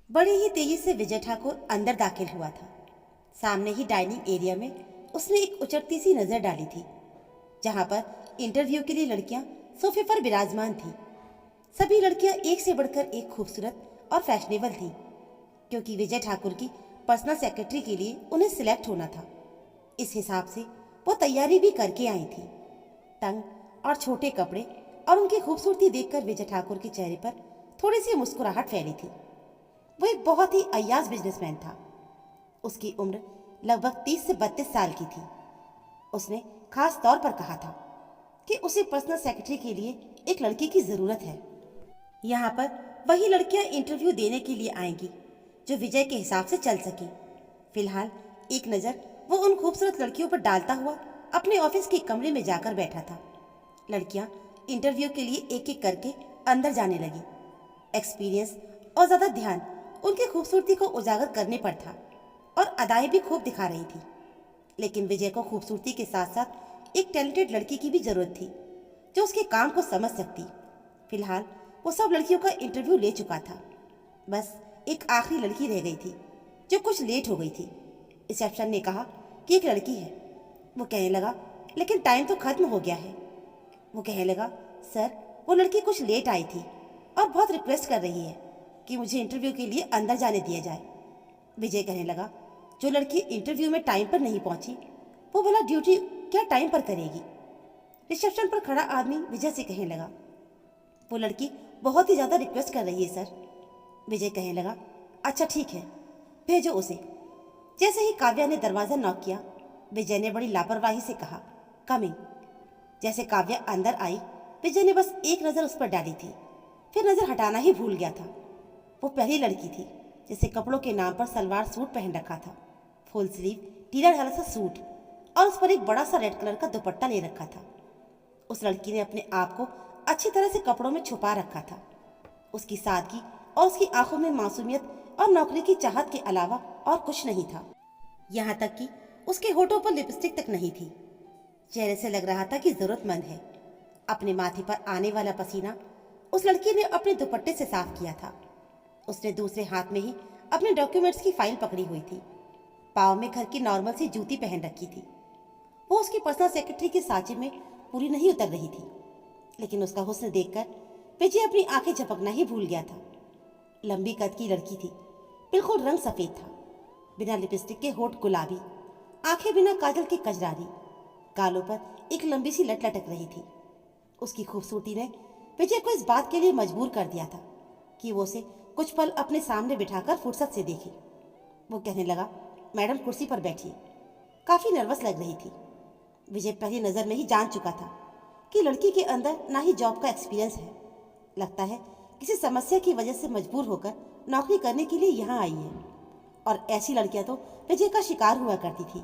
बड़ी ही तेजी से विजय ठाकुर अंदर दाखिल हुआ था। सामने ही डाइनिंग एरिया में उसने एक उचटती सी नजर डाली थी, जहां पर इंटरव्यू के लिए लड़कियां सोफे पर विराजमान थीं। सभी लड़कियां एक से बढ़कर एक खूबसूरत और फैशनेबल थीं, क्योंकि विजय ठाकुर की पर्सनल सेक्रेटरी के लिए उन्हें सिलेक्ट होना था। इस हिसाब से वो तैयारी भी करके आई थी। तंग और छोटे कपड़े और उनकी खूबसूरती देखकर विजय ठाकुर के चेहरे पर थोड़ी सी मुस्कुराहट फैली थी। वो एक बहुत ही अय्याज बिजनेसमैन था। उसकी उम्र लगभग 30 से 32 साल की थी। उसने खास तौर पर कहा था कि उसे पर्सनल सेक्रेटरी के लिए एक लड़की की ज़रूरत है। यहाँ पर वही लड़कियाँ इंटरव्यू देने के लिए आएंगी जो विजय के हिसाब से चल सके। फिलहाल एक नज़र वो उन खूबसूरत लड़कियों पर डालता हुआ अपने ऑफिस के कमरे में जाकर बैठा था। लड़कियाँ इंटरव्यू के लिए एक एक करके अंदर जाने लगी। एक्सपीरियंस और ज़्यादा ध्यान उनकी खूबसूरती को उजागर करने पर था और अदाएं भी खूब दिखा रही थी। लेकिन विजय को खूबसूरती के साथ साथ एक टैलेंटेड लड़की की भी ज़रूरत थी जो उसके काम को समझ सकती। फिलहाल वो सब लड़कियों का इंटरव्यू ले चुका था। बस एक आखिरी लड़की रह गई थी जो कुछ लेट हो गई थी। रिसेप्शन ने कहा कि एक लड़की है। वो कहने लगा, लेकिन टाइम तो खत्म हो गया है। वो कहने लगा, सर वो लड़की कुछ लेट आई थी और बहुत रिक्वेस्ट कर रही है कि मुझे इंटरव्यू के लिए अंदर जाने दिया जाए। विजय कहने लगा, जो लड़की इंटरव्यू में टाइम पर नहीं पहुंची वो भला ड्यूटी क्या टाइम पर करेगी। रिसेप्शन पर खड़ा आदमी विजय से कहने लगा, वो लड़की बहुत ही ज़्यादा रिक्वेस्ट कर रही है सर। विजय कहने लगा, अच्छा ठीक है, भेजो उसे। जैसे ही काव्या ने दरवाज़ा नॉक किया, विजय ने बड़ी लापरवाही से कहा, कमिंग। जैसे काव्या अंदर आई, विजय ने बस एक नज़र उस पर डाली थी, फिर नज़र हटाना ही भूल गया था। वो पहली लड़की थी जिसे कपड़ों के नाम पर सलवार सूट पहन रखा था, फुल स्लीव ढीला ढाला सा सूट, और उस पर एक बड़ा सा रेड कलर का दुपट्टा ले रखा था। उस लड़की ने अपने आप को अच्छी तरह से कपड़ों में छुपा रखा था। उसकी सादगी और उसकी आंखों में मासूमियत और नौकरी की चाहत के अलावा और कुछ नहीं था। यहाँ तक कि उसके होठों पर लिपस्टिक तक नहीं थी। चेहरे से लग रहा था कि जरूरतमंद है। अपने माथे पर आने वाला पसीना उस लड़की ने अपने दुपट्टे से साफ किया था। उसने दूसरे हाथ में ही अपने डॉक्यूमेंट्स की फाइल पकड़ी हुई थी। पाँव में घर की नॉर्मल सी जूती पहन रखी थी। वो उसकी पर्सनल सेक्रेटरी के सांचे में पूरी नहीं उतर रही थी, लेकिन उसका हुस्न देखकर विजय अपनी आंखें झपकना ही भूल गया था। लंबी कद की लड़की थी, बिल्कुल रंग सफ़ेद था, बिना लिपस्टिक के होठ गुलाबी, आंखें बिना काजल के कजरारी, गालों पर एक लंबी सी लट लटक रही थी। उसकी खूबसूरती ने विजय को इस बात के लिए मजबूर कर दिया था कि वो उसे कुछ पल अपने सामने बिठाकर फुर्सत से देखे। वो कहने लगा, मैडम कुर्सी पर बैठिए। काफ़ी नर्वस लग रही थी। विजय पहली नज़र में ही जान चुका था कि लड़की के अंदर ना ही जॉब का एक्सपीरियंस है। लगता है किसी समस्या की वजह से मजबूर होकर नौकरी करने के लिए यहाँ आई है, और ऐसी लड़कियाँ तो विजय का शिकार हुआ करती थी।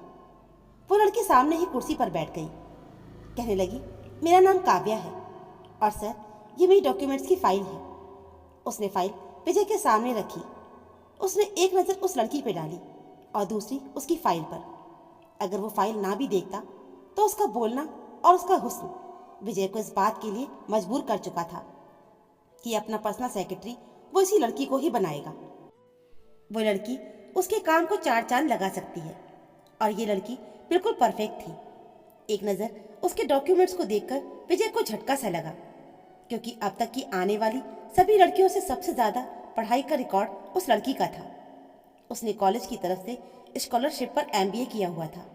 वो लड़की सामने ही कुर्सी पर बैठ गई। कहने लगी, मेरा नाम काव्या है और सर ये मेरी डॉक्यूमेंट्स की फाइल है। उसने फाइल विजय के सामने रखी। उसने एक नज़र उस लड़की पे डाली और दूसरी उसकी फाइल पर। अगर वो फाइल ना भी देखता तो उसका बोलना और उसका हुस्न विजय को इस बात के लिए मजबूर कर चुका था कि अपना पर्सनल सेक्रेटरी वो इसी लड़की को ही बनाएगा। वो लड़की उसके काम को चार चांद लगा सकती है, और ये लड़की बिल्कुल परफेक्ट थी। एक नज़र उसके डॉक्यूमेंट्स को देखकर विजय को झटका सा लगा, क्योंकि अब तक की आने वाली सभी लड़कियों से सबसे ज़्यादा पढ़ाई का रिकॉर्ड उस लड़की का था। उसने कॉलेज की तरफ से स्कॉलरशिप पर एमबीए किया हुआ था।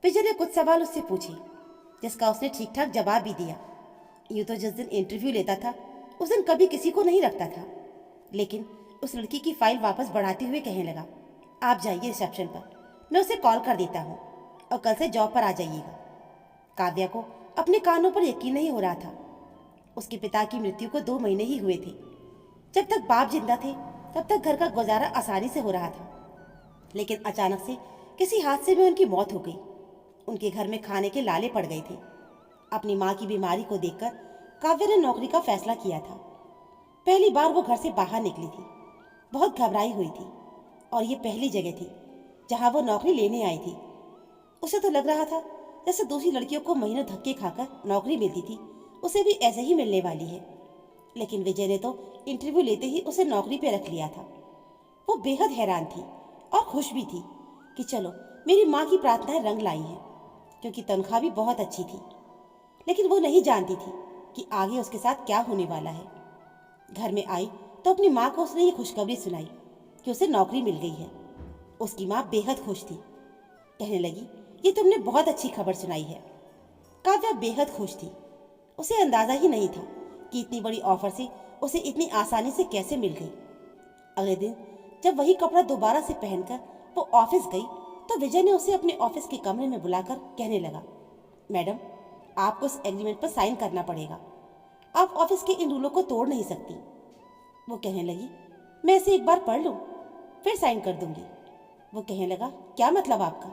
विजय ने कुछ सवाल उससे पूछे, जिसका उसने ठीक ठाक जवाब भी दिया। यूँ तो जिस दिन इंटरव्यू लेता था उस दिन कभी किसी को नहीं रखता था, लेकिन उस लड़की की फाइल वापस बढ़ाते हुए कहने लगा, आप जाइए रिसेप्शन पर, मैं उसे कॉल कर देता हूँ और कल से जॉब पर आ जाइएगा। काव्या को अपने कानों पर यकीन नहीं हो रहा था। उसके पिता की मृत्यु को 2 महीने ही हुए थे। जब तक बाप जिंदा थे तब तक घर का गुजारा आसानी से हो रहा था, लेकिन अचानक से किसी हादसे में उनकी मौत हो गई। उनके घर में खाने के लाले पड़ गए थे। अपनी माँ की बीमारी को देखकर काव्या ने नौकरी का फैसला किया था। पहली बार वो घर से बाहर निकली थी। बहुत घबराई हुई थी, और ये पहली जगह थी जहाँ वो नौकरी लेने आई थी। उसे तो लग रहा था जैसे दूसरी लड़कियों को महीनों धक्के खाकर नौकरी मिलती थी, उसे भी ऐसे ही मिलने वाली है। लेकिन विजय ने तो इंटरव्यू लेते ही उसे नौकरी पे रख लिया था। वो बेहद हैरान थी और खुश भी थी कि चलो मेरी माँ की प्रार्थनाएं रंग लाई हैं, क्योंकि तनख्वाह भी बहुत अच्छी थी। लेकिन वो नहीं जानती थी कि आगे उसके साथ क्या होने वाला है। घर में आई तो अपनी माँ को उसने ये खुशखबरी सुनाई कि उसे नौकरी मिल गई है। उसकी माँ बेहद खुश थी। कहने लगी, ये तुमने बहुत अच्छी खबर सुनाई है। काव्या बेहद खुश थी। उसे अंदाजा ही नहीं था कि इतनी बड़ी ऑफर से उसे इतनी आसानी से कैसे मिल गई। अगले दिन जब वही कपड़ा दोबारा से पहनकर वो ऑफिस गई तो विजय ने उसे अपने ऑफिस के कमरे में बुलाकर कहने लगा, मैडम, आपको इस एग्रीमेंट पर साइन करना पड़ेगा। आप ऑफिस के इन रूलों को तोड़ नहीं सकती। वो कहने लगी, मैं इसे एक बार पढ़ लूँ, फिर साइन कर दूंगी। वो कहने लगा, क्या मतलब आपका?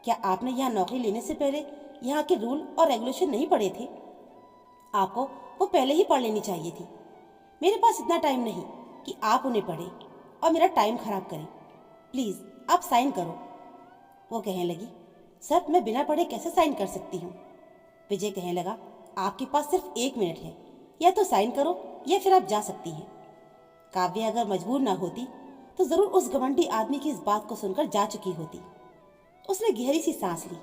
क्या आपने यहाँ नौकरी लेने से पहले यहाँ के रूल और रेगुलेशन नहीं पढ़े थे? आपको वो पहले ही पढ़ लेनी चाहिए थी। मेरे पास इतना टाइम नहीं कि आप उन्हें पढ़ें और मेरा टाइम खराब करें। प्लीज़ आप साइन करो। वो कहने लगी, सर, मैं बिना पढ़े कैसे साइन कर सकती हूँ? विजय कहने लगा, आपके पास सिर्फ 1 मिनट है, या तो साइन करो या फिर आप जा सकती हैं। काव्या अगर मजबूर ना होती तो ज़रूर उस घमंडी आदमी की इस बात को सुनकर जा चुकी होती। उसने गहरी सी सांस ली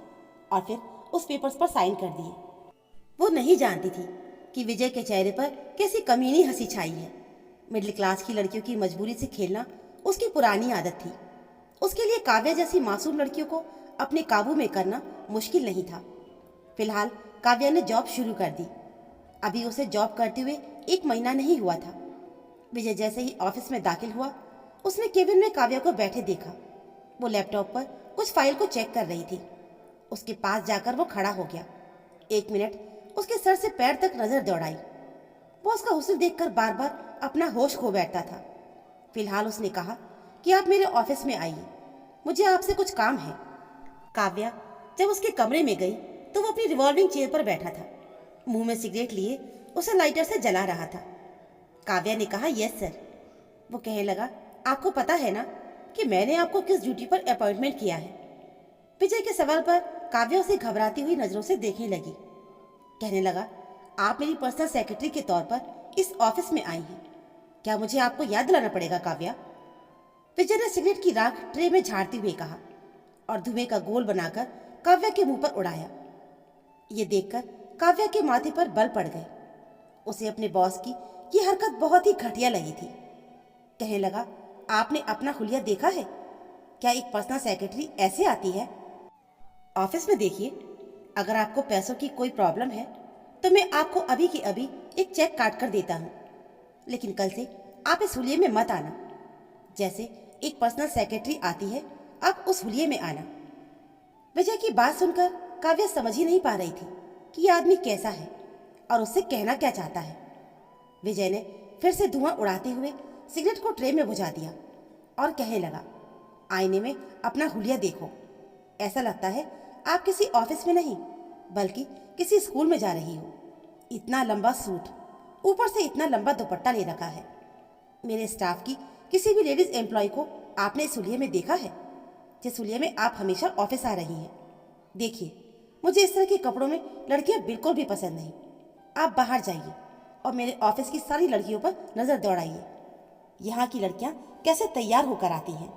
और फिर उस पेपर्स पर साइन कर दिए। वो नहीं जानती थी कि विजय के चेहरे पर कैसी कमीनी हंसी छाई है। मिडिल क्लास की लड़कियों की मजबूरी से खेलना उसकी पुरानी आदत थी। उसके लिए काव्या जैसी मासूम लड़कियों को अपने काबू में करना मुश्किल नहीं था। फिलहाल काव्या ने जॉब शुरू कर दी। अभी उसे जॉब करते हुए 1 महीना नहीं हुआ था। विजय जैसे ही ऑफिस में दाखिल हुआ, उसने केबिन में काव्या को बैठे देखा। वो लैपटॉप पर कुछ फाइल को चेक कर रही थी। उसके पास जाकर वो खड़ा हो गया। 1 मिनट उसके सर से पैर तक नजर दौड़ाई। वो उसका हुस्न देखकर बार बार अपना होश खो बैठता था। फिलहाल उसने कहा कि आप मेरे ऑफिस में आइए, मुझे आपसे कुछ काम है। काव्या जब उसके कमरे में गई तो वो अपनी रिवॉल्विंग चेयर पर बैठा था। मुंह में सिगरेट लिए उसे लाइटर से जला रहा था। काव्या ने कहा, यस सर। वो कहने लगा, आपको पता है ना कि मैंने आपको किस ड्यूटी पर अपॉइंटमेंट किया है? विजय के सवाल पर काव्या उसे घबराती हुई नजरों से देखने लगी। कहने लगा, आप मेरी पर्सनल सेक्रेटरी के तौर पर इस ऑफिस में आई हैं। क्या मुझे आपको याद दिलाना पड़ेगा काव्या? विजय ने सिगरेट की राख ट्रे में झाड़ते हुए कहा और धुएं का गोल बनाकर काव्या के मुंह पर उड़ाया। ये देखकर काव्या के माथे पर बल पड़ गए। उसे अपने बॉस की ये हरकत बहुत ही घटिया लगी थी। कहने लगा, आपने अपना हुलिया देखा है? क्या एक पर्सनल सेक्रेटरी ऐसे आती है? ऑफिस में देखिए, अगर आपको पैसों की कोई प्रॉब्लम है तो मैं आपको अभी की अभी एक चेक काट कर देता हूँ, लेकिन कल से आप इस हुलिये में मत आना। जैसे एक पर्सनल सेक्रेटरी आती है, आप उस हुलिये में आना। विजय की बात सुनकर काव्या समझ ही नहीं पा रही थी कि यह आदमी कैसा है और उससे कहना क्या चाहता है। विजय ने फिर से धुआं उड़ाते हुए सिगरेट को ट्रे में बुझा दिया और कहने लगा, आईने में अपना हुलिया देखो। ऐसा लगता है आप किसी ऑफिस में नहीं बल्कि किसी स्कूल में जा रही हो। इतना लंबा सूट, ऊपर से इतना लंबा दुपट्टा ले रखा है। मेरे स्टाफ की किसी भी लेडीज एम्प्लॉय को आपने इस हुलिये में देखा है जिस हुलिये में आप हमेशा ऑफिस आ रही हैं? देखिए, मुझे इस तरह के कपड़ों में लड़कियां बिल्कुल भी पसंद नहीं। आप बाहर जाइए और मेरे ऑफिस की सारी लड़कियों पर नजर दौड़ाइए। यहाँ की लड़कियां कैसे तैयार होकर आती हैं।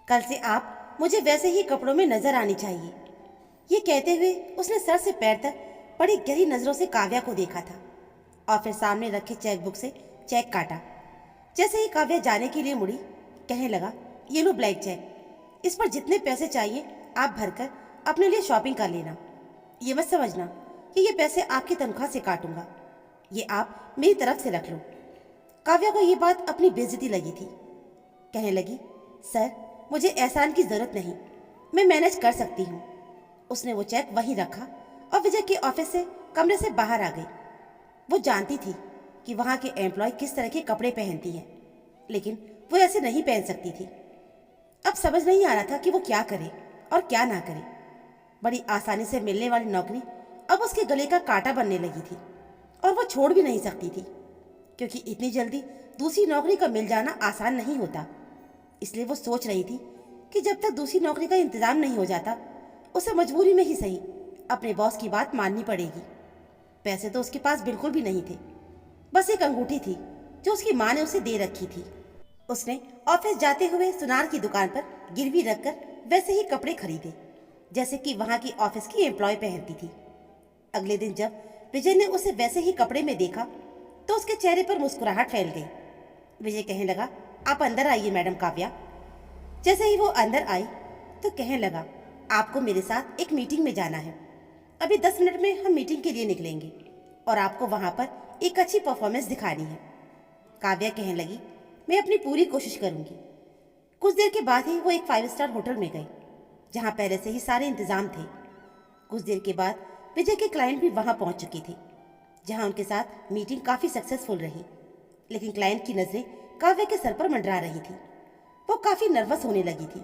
कल से आप मुझे वैसे ही कपड़ों में नजर आनी चाहिए। ये कहते हुए उसने सर से पैर तक बड़ी गहरी नजरों से काव्या को देखा था और फिर सामने रखे चेकबुक से चेक काटा। जैसे ही काव्या जाने के लिए मुड़ी, कहने लगा, ये लो ब्लैंक चेक। इस पर जितने पैसे चाहिए आप भरकर अपने लिए शॉपिंग कर लेना। ये मत समझना कि ये पैसे आपकी तनख्वाह से काटूंगा, ये आप मेरी तरफ से रख लो। काव्या को ये बात अपनी बेइज्जती लगी थी। कहने लगी, सर, मुझे एहसान की जरूरत नहीं, मैं मैनेज कर सकती हूँ। उसने वो चेक वहीं रखा और विजय के ऑफिस से कमरे से बाहर आ गई। वो जानती थी कि वहाँ के एम्प्लॉय किस तरह के कपड़े पहनती हैं, लेकिन वो ऐसे नहीं पहन सकती थी। अब समझ नहीं आ रहा था कि वो क्या करे और क्या ना करे। बड़ी आसानी से मिलने वाली नौकरी अब उसके गले का कांटा बनने लगी थी और वो छोड़ भी नहीं सकती थी, क्योंकि इतनी जल्दी दूसरी नौकरी का मिल जाना आसान नहीं होता। इसलिए वो सोच रही थी कि जब तक दूसरी नौकरी का इंतजाम नहीं हो जाता, उसे मजबूरी में ही सही अपने बॉस की बात माननी पड़ेगी। पैसे तो उसके पास बिल्कुल भी नहीं थे, बस एक अंगूठी थी जो उसकी माँ ने उसे दे रखी थी। उसने ऑफिस जाते हुए सुनार की दुकान पर गिरवी रखकर वैसे ही कपड़े खरीदे जैसे कि वहां की ऑफिस की एम्प्लॉय पहनती थी। अगले दिन जब विजय ने उसे वैसे ही कपड़े में देखा तो उसके चेहरे पर मुस्कुराहट फैल गई। विजय कहने लगा, आप अंदर आइए मैडम काव्या। जैसे ही वो अंदर आई तो कहने लगा, आपको मेरे साथ एक मीटिंग में जाना है। अभी 10 मिनट में हम मीटिंग के लिए निकलेंगे और आपको वहां पर एक अच्छी परफॉर्मेंस दिखानी है। काव्या कहने लगी, मैं अपनी पूरी कोशिश करूंगी। कुछ देर के बाद ही वो एक 5 स्टार होटल में गई जहां पहले से ही सारे इंतजाम थे। कुछ देर के बाद विजय के क्लाइंट भी वहां पहुंच चुके थे जहां उनके साथ मीटिंग काफी सक्सेसफुल रही। लेकिन क्लाइंट की नजरें काव्या के सर पर मंडरा रही थी। वो काफी नर्वस होने लगी थी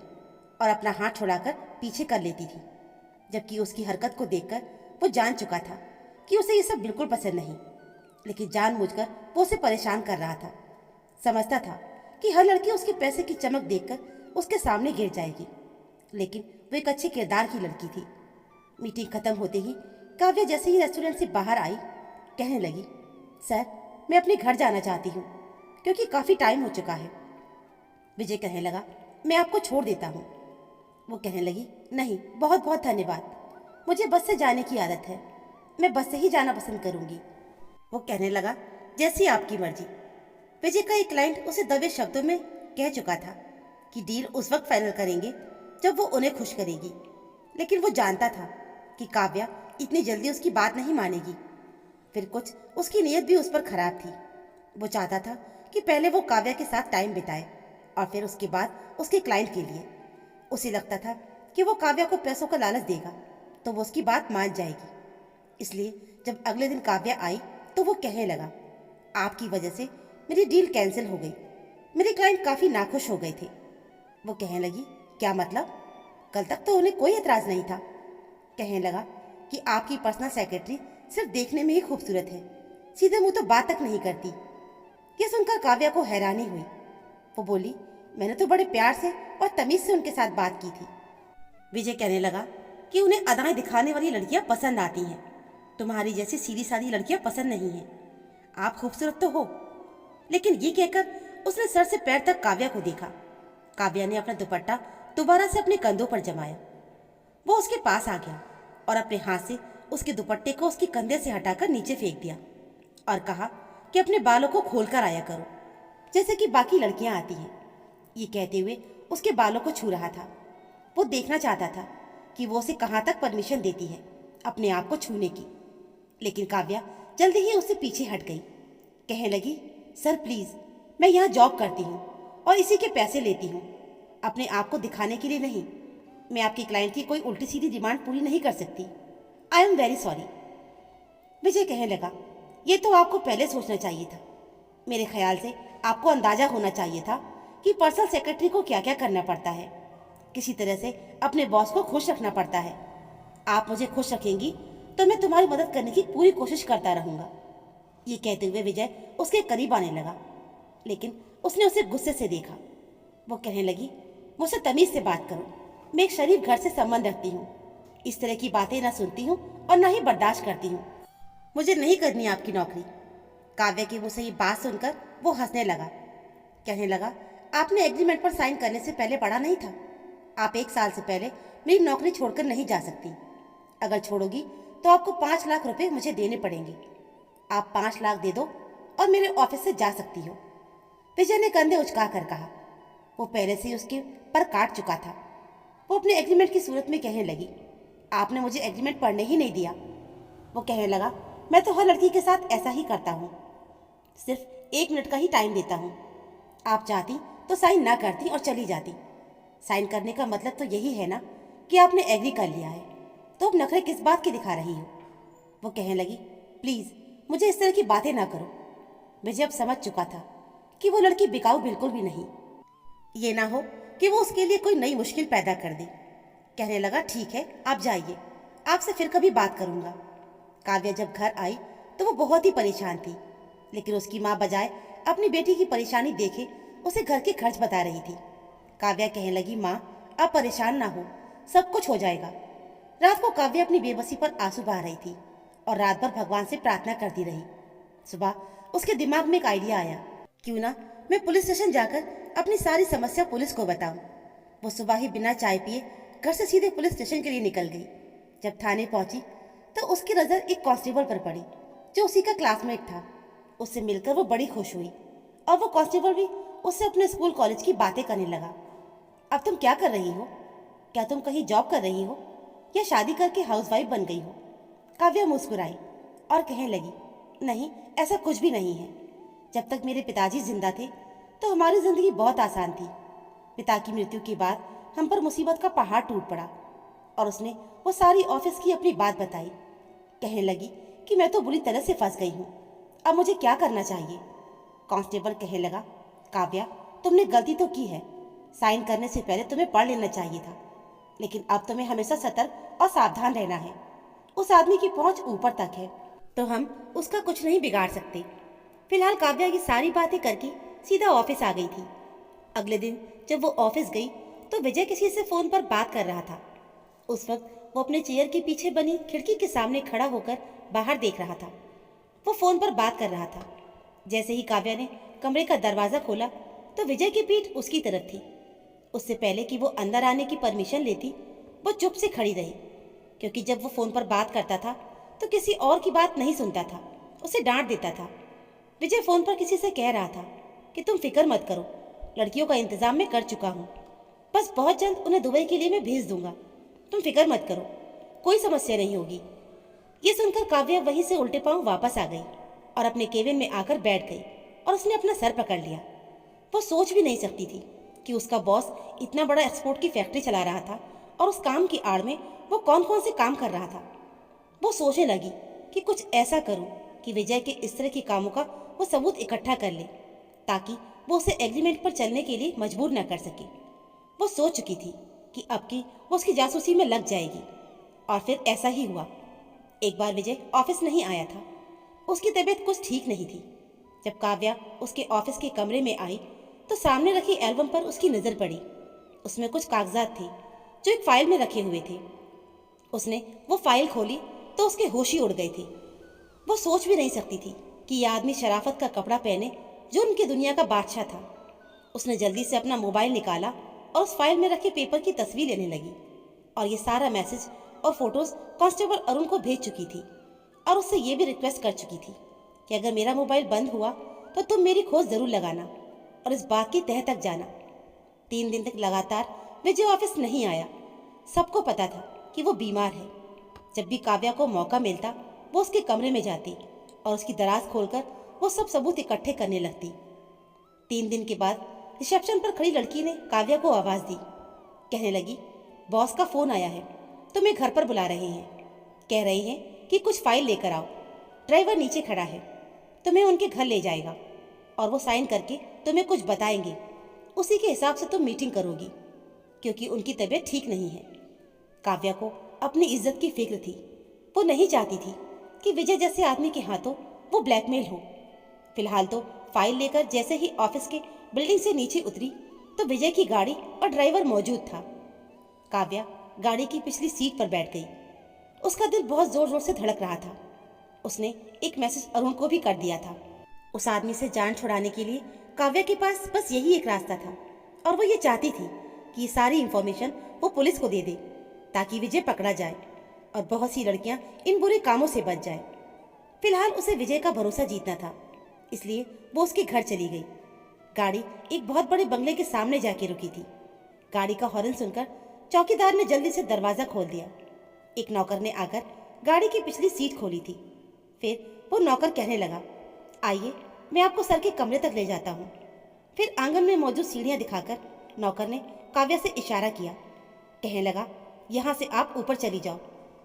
और अपना हाथ छुड़ाकर पीछे कर लेती थी, जबकि उसकी हरकत को देखकर वो जान चुका था कि उसे ये सब बिल्कुल पसंद नहीं। लेकिन जानबूझकर वो उसे परेशान कर रहा था। समझता था कि हर लड़की उसके पैसे की चमक देखकर उसके सामने गिर जाएगी, लेकिन वो एक अच्छे किरदार की लड़की थी। मीटिंग खत्म होते ही काव्या जैसे ही रेस्टोरेंट से बाहर आई कहने लगी, सर मैं अपने घर जाना चाहती हूँ क्योंकि काफ़ी टाइम हो चुका है। विजय कहने लगा, मैं आपको छोड़ देता हूँ। वो कहने लगी, नहीं बहुत बहुत धन्यवाद, मुझे बस से जाने की आदत है, मैं बस से ही जाना पसंद करूँगी। वो कहने लगा, जैसी आपकी मर्जी। विजय का एक क्लाइंट उसे दबे शब्दों में कह चुका था कि डील उस वक्त फाइनल करेंगे जब वो उन्हें खुश करेगी। लेकिन वो जानता था कि काव्या इतनी जल्दी उसकी बात नहीं मानेगी। फिर कुछ उसकी नीयत भी उस पर खराब थी। वो चाहता था कि पहले वो काव्या के साथ टाइम बिताए और फिर उसके बाद उसके क्लाइंट के लिए। उसे लगता था कि वो काव्या को पैसों का लालच देगा तो वो उसकी बात मान जाएगी। इसलिए जब अगले दिन काव्या आई तो वो कहने लगा, आपकी वजह से मेरी डील कैंसिल हो गई। मेरे क्लाइंट काफ़ी नाखुश हो गए थे। वो कहने लगी, क्या मतलब? कल तक तो उन्हें कोई एतराज़ नहीं था। कहने लगा कि आपकी पर्सनल सेक्रेटरी सिर्फ देखने में ही खूबसूरत है, सीधे मुंह तो बात तक नहीं करती। यह सुनकर काव्या को हैरानी हुई। वो बोली, मैंने तो बड़े प्यार से और तमीज से उनके साथ बात की थी। विजय कहने लगा कि उन्हें अदाएं दिखाने वाली लड़कियां पसंद आती हैं, तुम्हारी जैसी सीधी सादी लड़कियां पसंद नहीं हैं। आप खूबसूरत तो हो। लेकिन ये कहकर उसने सर से पैर तक काव्या को देखा। काव्या ने अपना दुपट्टा दोबारा से अपने कंधों पर जमाया। वो उसके पास आ गया और अपने हाथ से उसके दुपट्टे को उसके कंधे से हटाकर नीचे फेंक दिया और कहा कि अपने बालों को खोलकर आया करो जैसे कि बाकी लड़कियां आती हैं। ये कहते हुए उसके बालों को छू रहा था। वो देखना चाहता था कि वो उसे कहाँ तक परमिशन देती है अपने आप को छूने की। लेकिन काव्या जल्दी ही उससे पीछे हट गई। कहने लगी, सर प्लीज़, मैं यहाँ जॉब करती हूँ और इसी के पैसे लेती हूँ, अपने आप को दिखाने के लिए नहीं। मैं आपकी क्लाइंट की कोई उल्टी सीधी डिमांड पूरी नहीं कर सकती। I am very sorry. Vijay कहने लगा, ये तो आपको पहले सोचना चाहिए था। मेरे ख्याल से आपको अंदाजा होना चाहिए था कि पर्सनल सेक्रेटरी को क्या क्या करना पड़ता है। किसी तरह से अपने बॉस को खुश रखना पड़ता है। आप मुझे खुश रखेंगी तो मैं तुम्हारी मदद करने की पूरी कोशिश करता रहूँगा। ये कहते हुए विजय उसके करीब आने लगा, लेकिन उसने उसे गुस्से से देखा। वो कहने लगी, मुझसे तमीज़ से बात करो, मैं एक शरीफ घर से संबंध रखती हूँ। इस तरह की बातें ना सुनती हूँ और ना ही बर्दाश्त करती हूँ। मुझे नहीं करनी आपकी नौकरी। काव्या की मुझसे ये बात सुनकर वो हंसने लगा। कहने लगा, आपने एग्रीमेंट पर साइन करने से पहले पढ़ा नहीं था? आप 1 साल से पहले मेरी नौकरी छोड़कर नहीं जा सकती। अगर छोड़ोगी तो आपको 5 लाख रुपए मुझे देने पड़ेंगे। आप 5 लाख दे दो और मेरे ऑफिस से जा सकती हो। विजय ने कंधे उचका कर कहा। वो पहले से ही उसके पर काट चुका था। वो अपने एग्रीमेंट की सूरत में कहने लगी, आपने मुझे एग्रीमेंट पढ़ने ही नहीं दिया। वो कहने लगा, मैं तो हर लड़की के साथ ऐसा ही करता हूँ, सिर्फ 1 मिनट का ही टाइम देता हूँ। आप चाहती तो साइन ना करती और चली जाती। साइन करने का मतलब तो यही है ना कि आपने एग्री कर लिया है, तो अब नखरे किस बात की दिखा रही हो? वो कहने लगी, प्लीज़ मुझे इस तरह की बातें ना करो। विजय अब समझ चुका था कि वो लड़की बिकाऊ बिल्कुल भी नहीं। ये ना हो कि वो उसके लिए कोई नई मुश्किल पैदा कर दे। कहने लगा, ठीक है आप जाइए, आपसे फिर कभी बात करूँगा। काव्या जब घर आई तो वो बहुत ही परेशान थी, लेकिन उसकी माँ बजाय अपनी बेटी की परेशानी देखे उसे घर के खर्च बता रही थी। काव्या कहने लगी, माँ आप परेशान ना हो, सब कुछ हो जाएगा। रात को काव्या अपनी बेबसी पर आंसू बहा रही थी और रात भर भगवान से प्रार्थना करती रही। सुबह उसके दिमाग में एक आइडिया आया, क्यों ना मैं पुलिस स्टेशन जाकर अपनी सारी समस्या पुलिस को बताऊं। वो सुबह ही बिना चाय पिए घर से सीधे पुलिस स्टेशन के लिए निकल गई। जब थाने पहुंची तो उसकी नज़र एक कांस्टेबल पर पड़ी जो उसी का क्लासमेट था। उससे मिलकर वो बड़ी खुश हुई और वो कांस्टेबल भी उससे अपने स्कूल कॉलेज की बातें करने लगा। अब तुम क्या कर रही हो? क्या तुम कहीं जॉब कर रही हो या शादी करके हाउसवाइफ बन गई हो? काव्या मुस्कुराई और कहने लगी, नहीं, ऐसा कुछ भी नहीं है। जब तक मेरे पिताजी जिंदा थे तो हमारी जिंदगी बहुत आसान थी। पिता की मृत्यु के बाद हम पर मुसीबत का पहाड़ टूट पड़ा। और उसने वो सारी ऑफिस की अपनी बात बताई। कहने लगी कि मैं तो बुरी तरह से फंस गई हूँ, अब मुझे क्या करना चाहिए? कांस्टेबल कहने लगा, काव्या, तुमने गलती तो की है। साइन करने से पहले तुम्हें पढ़ लेना चाहिए था, लेकिन अब तुम्हें हमेशा सतर्क और सावधान रहना है। उस आदमी की पहुंच ऊपर तक है तो हम उसका कुछ नहीं बिगाड़ सकते। फिलहाल काव्या ये सारी बातें करके सीधा ऑफिस आ गई थी। अगले दिन जब वो ऑफिस गई तो विजय किसी से फोन पर बात कर रहा था। उस वक्त वो अपने चेयर के पीछे बनी खिड़की के सामने खड़ा होकर बाहर देख रहा था। वो फोन पर बात कर रहा था। जैसे ही काव्या ने कमरे का दरवाजा खोला तो विजय की पीठ उसकी तरफ थी। उससे पहले कि वो अंदर आने की परमिशन लेती, वो चुप से खड़ी रही, क्योंकि जब वो फोन पर बात करता था तो किसी और की बात नहीं सुनता था, उसे डांट देता था। विजय फोन पर किसी से कह रहा था कि तुम फिक्र मत करो, लड़कियों का इंतजाम मैं कर चुका हूँ, बस बहुत जल्द उन्हें दुबई के लिए मैं भेज दूंगा। तुम फिक्र मत करो, कोई समस्या नहीं होगी। ये सुनकर काव्या वहीं से उल्टे पांव वापस आ गई और अपने केबिन में आकर बैठ गई और उसने अपना सर पकड़ लिया। वो सोच भी नहीं सकती थी कि उसका बॉस इतना बड़ा एक्सपोर्ट की फैक्ट्री चला रहा था और उस काम की आड़ में वो कौन कौन से काम कर रहा था। वो सोचने लगी कि कुछ ऐसा करूं कि विजय के इस तरह के कामों का वो सबूत इकट्ठा कर ले, ताकि वो उसे एग्रीमेंट पर चलने के लिए मजबूर न कर सके। वो सोच चुकी थी कि अब की वो उसकी जासूसी में लग जाएगी, और फिर ऐसा ही हुआ। एक बार विजय ऑफिस नहीं आया था। उसकी तबीयत कुछ ठीक नहीं थी। जब काव्या उसके ऑफिस के कमरे में आई तो सामने रखी एल्बम पर उसकी नज़र पड़ी। उसमें कुछ कागजात थे जो एक फाइल में रखे हुए थे। उसने वो फाइल खोली तो उसके होश ही उड़ गए थे। वो सोच भी नहीं सकती थी कि यह आदमी शराफत का कपड़ा पहने जो उनकी दुनिया का बादशाह था। उसने जल्दी से अपना मोबाइल निकाला और उस फाइल में रखे पेपर की तस्वीर लेने लगी, और ये सारा मैसेज और फोटोज कांस्टेबल अरुण को भेज चुकी थी और उससे ये भी रिक्वेस्ट कर चुकी थी कि अगर मेरा मोबाइल बंद हुआ तो तुम मेरी खोज जरूर लगाना और इस बात की तह तक जाना। 3 दिन तक लगातार विजय ऑफिस नहीं आया। सबको पता था कि वो बीमार है। जब भी काव्या को मौका मिलता वो उसके कमरे में जाती और उसकी दराज खोलकर वो सब सबूत इकट्ठे करने लगती। 3 दिन के बाद रिसेप्शन पर खड़ी लड़की ने काव्या को आवाज़ दी। कहने लगी, बॉस का फ़ोन आया है, तुम्हें घर पर बुला रहे हैं। कह रहे हैं कि कुछ फाइल लेकर आओ। ड्राइवर नीचे खड़ा है, तुम्हें उनके घर ले जाएगा और वो साइन करके तुम्हें कुछ बताएंगे। उसी के हिसाब से तुम मीटिंग करोगी, क्योंकि उनकी तबीयत ठीक नहीं है। काव्या को अपनी इज्जत की फिक्र थी। वो नहीं चाहती थी कि विजय जैसे आदमी के हाथों वो ब्लैकमेल हो। फिलहाल तो फाइल लेकर जैसे ही ऑफिस के बिल्डिंग से नीचे उतरी तो विजय की गाड़ी और ड्राइवर मौजूद था। काव्या गाड़ी की पिछली सीट पर बैठ गई। उसका दिल बहुत जोर जोर से धड़क रहा था। उसने एक मैसेज अरुण को भी कर दिया था। उस आदमी से जान छुड़ाने के लिए काव्या के पास बस यही एक रास्ता था, और वो ये चाहती थी कि ये सारी इंफॉर्मेशन वो पुलिस को दे दे ताकि विजय पकड़ा जाए और बहुत सी लड़कियां इन बुरे कामों से बच जाए। फिलहाल उसे विजय का भरोसा जीतना था, इसलिए वो उसके घर चली गई। गाड़ी एक बहुत बड़े बंगले के सामने जाके रुकी थी। गाड़ी का हॉर्न सुनकर चौकीदार ने जल्दी से दरवाज़ा खोल दिया। एक नौकर ने आकर गाड़ी की पिछली सीट खोली थी। फिर वो नौकर कहने लगा, आइए मैं आपको सर के कमरे तक ले जाता हूँ। फिर आंगन में मौजूद सीढ़ियाँ दिखाकर नौकर ने काव्या से इशारा किया। कहने लगा, यहाँ से आप ऊपर चली जाओ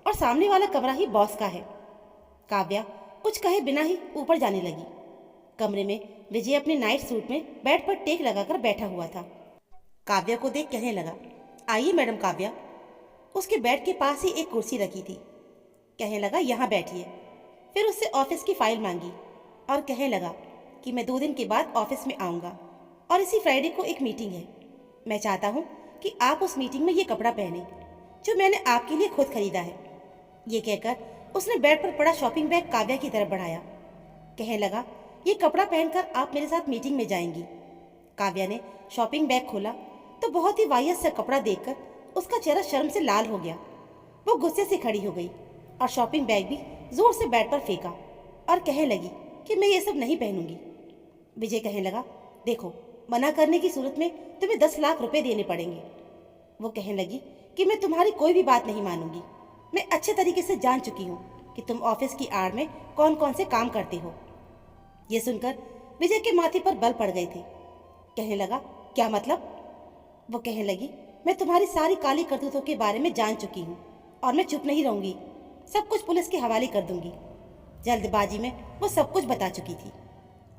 और सामने वाला कमरा ही बॉस का है। काव्या कुछ कहे बिना ही ऊपर जाने लगी। कमरे में विजय अपने नाइट सूट में बेड पर टेक लगाकर बैठा हुआ था। काव्या को देख कहने लगा, आइए मैडम काव्या। उसके बेड के पास ही एक कुर्सी रखी थी। कहने लगा, यहाँ बैठिए। फिर उससे ऑफिस की फाइल मांगी और कहने लगा कि मैं 2 दिन के बाद ऑफिस में आऊँगा और इसी फ्राइडे को एक मीटिंग है। मैं चाहता हूँ कि आप उस मीटिंग में ये कपड़ा पहने जो मैंने आपके लिए खुद खरीदा है। ये कहकर उसने बेड पर पड़ा शॉपिंग बैग काव्या की तरफ बढ़ाया। कहने लगा, ये कपड़ा पहनकर आप मेरे साथ मीटिंग में जाएंगी। काव्या ने शॉपिंग बैग खोला तो बहुत ही वाहियात सा कपड़ा देखकर उसका चेहरा शर्म से लाल हो गया। वो गुस्से से खड़ी हो गई और शॉपिंग बैग भी जोर से बेड पर फेंका और कहने लगी कि मैं ये सब नहीं पहनूंगी। विजय कहने लगा, देखो, मना करने की सूरत में तुम्हें 10 लाख रुपए देने पड़ेंगे। वो कहने लगी कि मैं तुम्हारी कोई भी बात नहीं मानूंगी। मैं अच्छे तरीके से जान चुकी हूँ कि तुम ऑफिस की आड़ में कौन कौन से काम करते हो। ये सुनकर विजय के माथे पर बल पड़ गए थे। कहने लगा, क्या मतलब? वो कहने लगी, मैं तुम्हारी सारी काली करतूतों के बारे में जान चुकी हूँ और मैं चुप नहीं रहूंगी। सब कुछ पुलिस के हवाले कर दूंगी। जल्दबाजी में वो सब कुछ बता चुकी थी।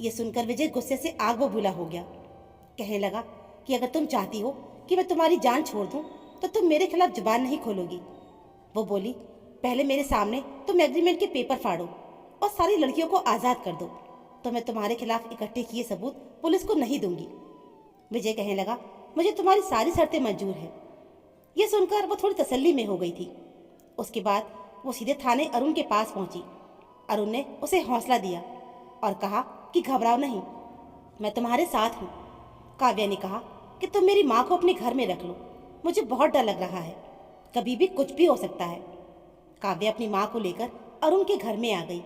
ये सुनकर विजय गुस्से से आग बबूला हो गया। कहने लगा कि अगर तुम चाहती हो कि मैं तुम्हारी जान छोड़ दूं तो तुम मेरे खिलाफ जुबान नहीं खोलोगी। वो बोली, पहले मेरे सामने तुम एग्रीमेंट के पेपर फाड़ो और सारी लड़कियों को आज़ाद कर दो, तो मैं तुम्हारे खिलाफ इकट्ठे किए सबूत पुलिस को नहीं दूंगी। विजय कहने लगा, मुझे तुम्हारी सारी शर्तें मंजूर है। ये सुनकर वो थोड़ी तसल्ली में हो गई थी। उसके बाद वो सीधे थाने अरुण के पास पहुंची। अरुण ने उसे हौसला दिया और कहा कि घबराओ नहीं, मैं तुम्हारे साथ हूँ। काव्या ने कहा कि तुम मेरी माँ को अपने घर में रख लो, मुझे बहुत डर लग रहा है, कभी भी कुछ भी हो सकता है। काव्या अपनी माँ को लेकर अरुण के घर में आ गई।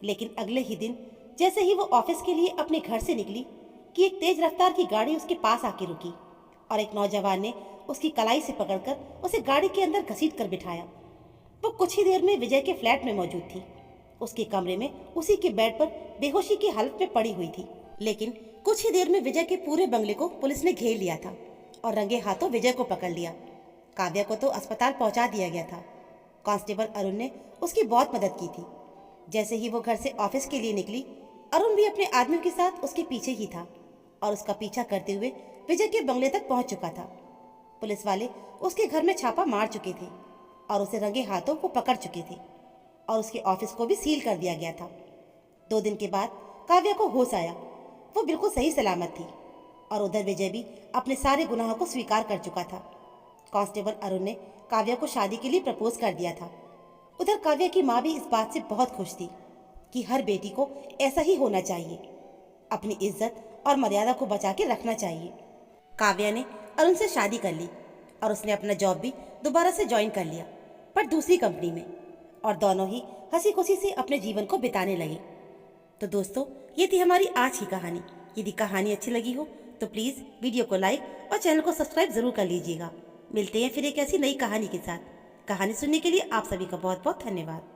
लेकिन अगले ही दिन जैसे ही वो ऑफिस के लिए अपने घर से निकली कि एक तेज रफ्तार की गाड़ी उसके पास आके रुकी और एक नौजवान ने उसकी कलाई से पकड़कर उसे गाड़ी के अंदर घसीट कर बिठाया। वो कुछ ही देर में विजय के फ्लैट में मौजूद थी। उसके कमरे में उसी के बेड पर बेहोशी की हालत में पड़ी हुई थी। लेकिन कुछ ही देर में विजय के पूरे बंगले को पुलिस ने घेर लिया था और रंगे हाथों विजय को पकड़ लिया। काव्या को तो अस्पताल पहुंचा दिया गया था। कांस्टेबल अरुण ने उसकी बहुत मदद की थी। जैसे ही वो घर से ऑफिस के लिए निकली, अरुण भी अपने आदमियों के साथ उसके पीछे ही था और उसका पीछा करते हुए विजय के बंगले तक पहुंच चुका था। पुलिस वाले उसके घर में छापा मार चुके थे और उसे रंगे हाथों को पकड़ चुके थे और उसके ऑफिस को भी सील कर दिया गया था। 2 दिन के बाद काव्या को होश आया। वो बिल्कुल सही सलामत थी और उधर विजय भी अपने सारे गुनाहों को स्वीकार कर चुका था। कांस्टेबल अरुण ने काव्या को शादी के लिए प्रपोज कर दिया था। उधर काव्या की माँ भी इस बात से बहुत खुश थी कि हर बेटी को ऐसा ही होना चाहिए, अपनी इज्जत और मर्यादा को बचा के रखना चाहिए। काव्या ने अरुण से शादी कर ली और उसने अपना जॉब भी दोबारा से ज्वाइन कर लिया, पर दूसरी कंपनी में, और दोनों ही हंसी खुशी से अपने जीवन को बिताने लगे। तो दोस्तों, ये थी हमारी आज की कहानी। यदि कहानी अच्छी लगी हो तो प्लीज़ वीडियो को लाइक और चैनल को सब्सक्राइब जरूर कर लीजिएगा। मिलते हैं फिर एक ऐसी नई कहानी के साथ। कहानी सुनने के लिए आप सभी का बहुत बहुत धन्यवाद।